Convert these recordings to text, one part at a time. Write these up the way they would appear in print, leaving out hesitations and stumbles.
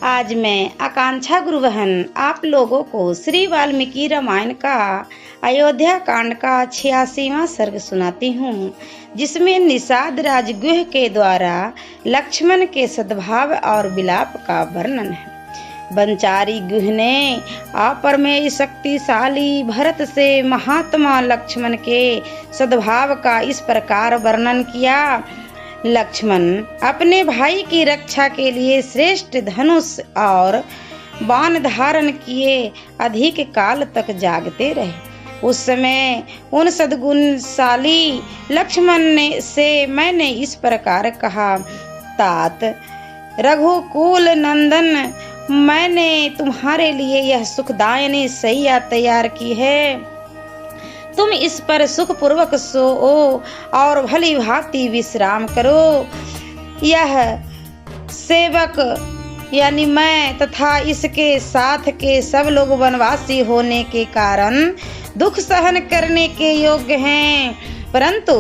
आज मैं आकांक्षा गुरु बहन आप लोगों को श्री वाल्मीकि रामायण का अयोध्या कांड का 86वां सर्ग सुनाती हूँ, जिसमें निषाद राज गुह के द्वारा लक्ष्मण के सद्भाव और विलाप का वर्णन है। बनचारी गुह ने अपरमेय शक्तिशाली भरत से महात्मा लक्ष्मण के सद्भाव का इस प्रकार वर्णन किया। लक्ष्मण अपने भाई की रक्षा के लिए श्रेष्ठ धनुष और बाण धारण किए अधिक काल तक जागते रहे। उस समय उन सद्गुणशाली लक्ष्मण ने से मैंने इस प्रकार कहा, तात रघुकुल नंदन, मैंने तुम्हारे लिए यह सुखदायिनी शैया तैयार की है। तुम इस पर सुखपूर्वक सो और भली भांति विश्राम करो। यह सेवक यानी मैं तथा इसके साथ के सब लोग वनवासी होने के कारण दुख सहन करने के योग्य हैं, परंतु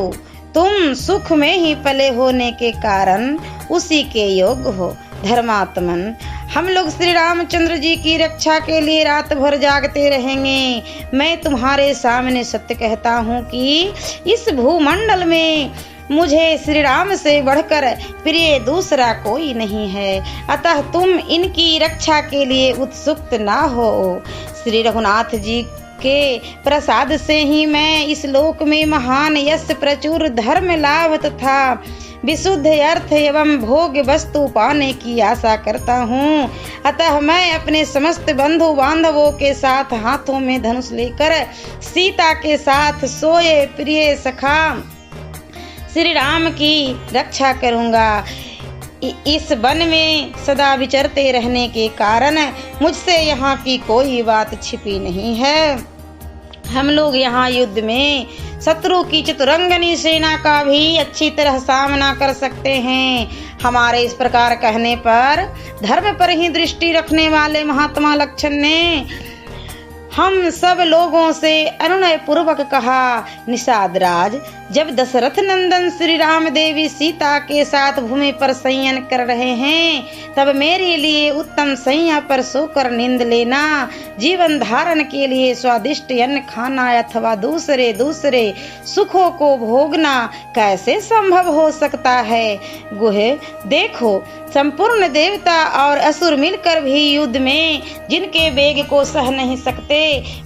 तुम सुख में ही पले होने के कारण उसी के योग्य हो। धर्मात्मन, हम लोग श्री रामचंद्र जी की रक्षा के लिए रात भर जागते रहेंगे। मैं तुम्हारे सामने सत्य कहता हूँ कि इस भूमंडल में मुझे श्री राम से बढ़कर प्रिय दूसरा कोई नहीं है, अतः तुम इनकी रक्षा के लिए उत्सुक ना हो। श्री रघुनाथ जी के प्रसाद से ही मैं इस लोक में महान यश, प्रचुर धर्म लाभ तथा विशुद्ध अर्थ एवं भोग वस्तु पाने की आशा करता हूँ। अतः मैं अपने समस्त बंधु बांधवों के साथ हाथों में धनुष लेकर सीता के साथ सोए प्रिय सखा श्री राम की रक्षा करूँगा। इस वन में सदा विचरते रहने के कारण मुझसे यहाँ की कोई बात छिपी नहीं है। हम लोग यहाँ युद्ध में शत्रु की चतुरंगनी सेना का भी अच्छी तरह सामना कर सकते हैं। हमारे इस प्रकार कहने पर धर्म पर ही दृष्टि रखने वाले महात्मा लक्ष्मण ने हम सब लोगों से अनुनय पूर्वक कहा, निषाद राज, जब दशरथ नंदन श्री राम देवी सीता के साथ भूमि पर शयन कर रहे हैं, तब मेरे लिए उत्तम शैया पर सोकर नींद लेना, जीवन धारण के लिए स्वादिष्ट अन्न खाना अथवा दूसरे सुखों को भोगना कैसे संभव हो सकता है। गुहे, देखो, संपूर्ण देवता और असुर मिलकर भी युद्ध में जिनके वेग को सह नहीं सकते,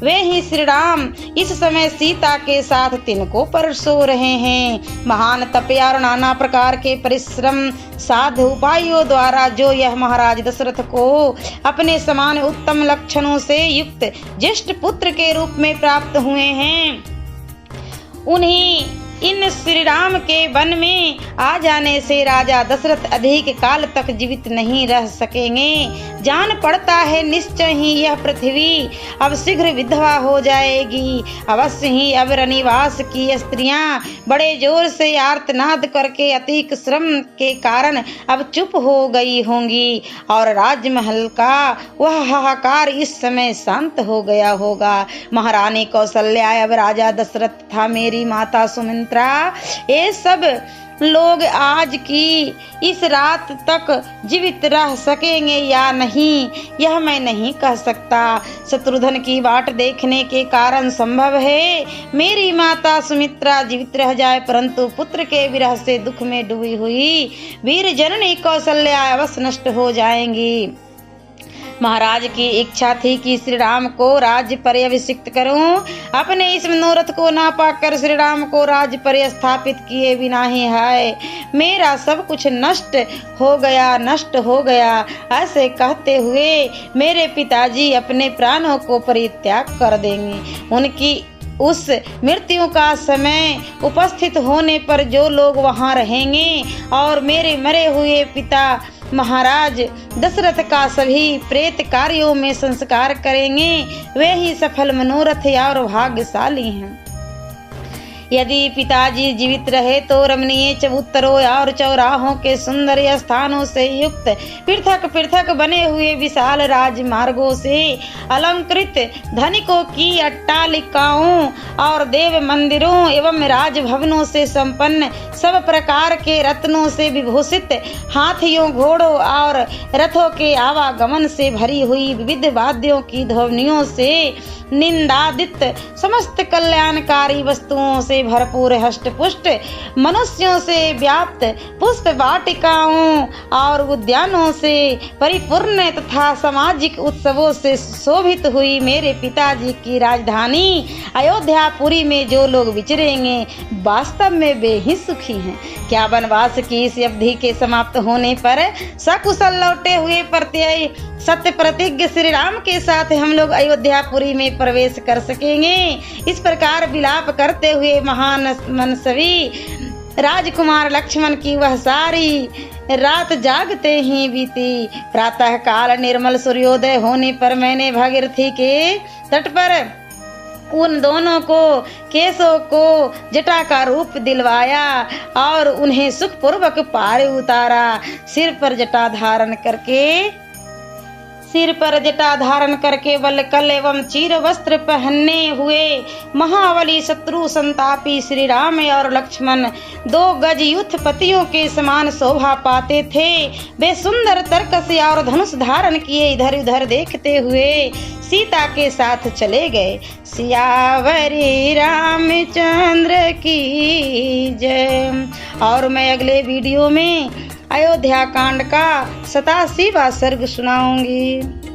वे ही श्री राम इस समय सीता के साथ तिनको पर सो रहे हैं। महान तपस्या और नाना प्रकार के परिश्रम साध्य उपायों द्वारा जो यह महाराज दशरथ को अपने समान उत्तम लक्षणों से युक्त ज्येष्ठ पुत्र के रूप में प्राप्त हुए हैं, उन्हीं इन श्री राम के वन में आ जाने से राजा दशरथ अधिक काल तक जीवित नहीं रह सकेंगे। जान पड़ता है निश्चय ही यह पृथ्वी अब शीघ्र विधवा हो जाएगी। अवश्य ही अब रनिवास की स्त्रियां बड़े जोर से आर्तनाद करके अतिक श्रम के कारण अब चुप हो गई होंगी और राजमहल का वह हाहाकार इस समय शांत हो गया होगा। महारानी कौशल्या, अब राजा दशरथ था मेरी माता सुमित्रा, ये सब लोग आज की इस रात तक जीवित रह सकेंगे या नहीं, यह मैं नहीं कह सकता। शत्रुघ्न की बाट देखने के कारण संभव है मेरी माता सुमित्रा जीवित रह जाए, परंतु पुत्र के विरह से दुख में डूबी हुई वीर जननी कौशल्या अवश्य नष्ट हो जाएंगी। महाराज की इच्छा थी कि श्री राम को राज्य पर अभिषिक्त करूं। अपने इस मनोरथ को ना पाकर श्री राम को राज्य पर स्थापित किए बिना ही है मेरा सब कुछ नष्ट हो गया। ऐसे कहते हुए मेरे पिताजी अपने प्राणों को परित्याग कर देंगे। उनकी उस मृत्यु का समय उपस्थित होने पर जो लोग वहां रहेंगे और मेरे मरे हुए पिता महाराज दशरथ का सभी प्रेत कार्यों में संस्कार करेंगे, वे ही सफल मनोरथ और भाग्यशाली हैं। यदि पिताजी जीवित रहे तो रमणीय चबूतरों और चौराहों के सुंदर स्थानों से युक्त पृथक पृथक बने हुए विशाल राजमार्गों से अलंकृत धनिकों की अट्टालिकाओं और देव मंदिरों एवं राजभवनों से संपन्न सब प्रकार के रत्नों से विभूषित हाथियों घोड़ों और रथों के आवागमन से भरी हुई विविध वाद्यों की ध्वनियों से निंदादित समस्त कल्याणकारी वस्तुओं से भरपूर हष्टपुष्ट मनुष्यों से व्याप्त पुष्प वाटिकाओं और उद्यानों से परिपूर्ण तथा सामाजिक उत्सवों से शोभित हुई मेरे पिताजी की राजधानी अयोध्यापुरी में जो लोग विचरेंगे वास्तव में वे ही सुखी हैं। क्या वनवास की इस अवधि के समाप्त होने पर सकुशल लौटे हुए प्रत्यय सत्य प्रतिज्ञ श्री राम के साथ हम लोग अयोध्यापुरी में प्रवेश कर सकेंगे। इस प्रकार विलाप करते हुए महान मनस्वी राजकुमार लक्ष्मण की वह सारी रात जागते ही बीती। प्रातः काल निर्मल सूर्योदय होने पर मैंने भागीरथी के तट पर उन दोनों को केशों को जटा का रूप दिलवाया और उन्हें सुखपूर्वक पार उतारा। सिर पर जटा धारण करके वल्कल एवं चीर वस्त्र पहने हुए महाबली शत्रु संतापी श्री राम और लक्ष्मण 2 गज युद्धपतियों के समान शोभा पाते थे। वे सुंदर तरकस और धनुष धारण किए इधर उधर देखते हुए सीता के साथ चले गए। सियावरी रामचंद्र की जय। और मैं अगले वीडियो में अयोध्या कांड का 87वां सर्ग सुनाऊंगी।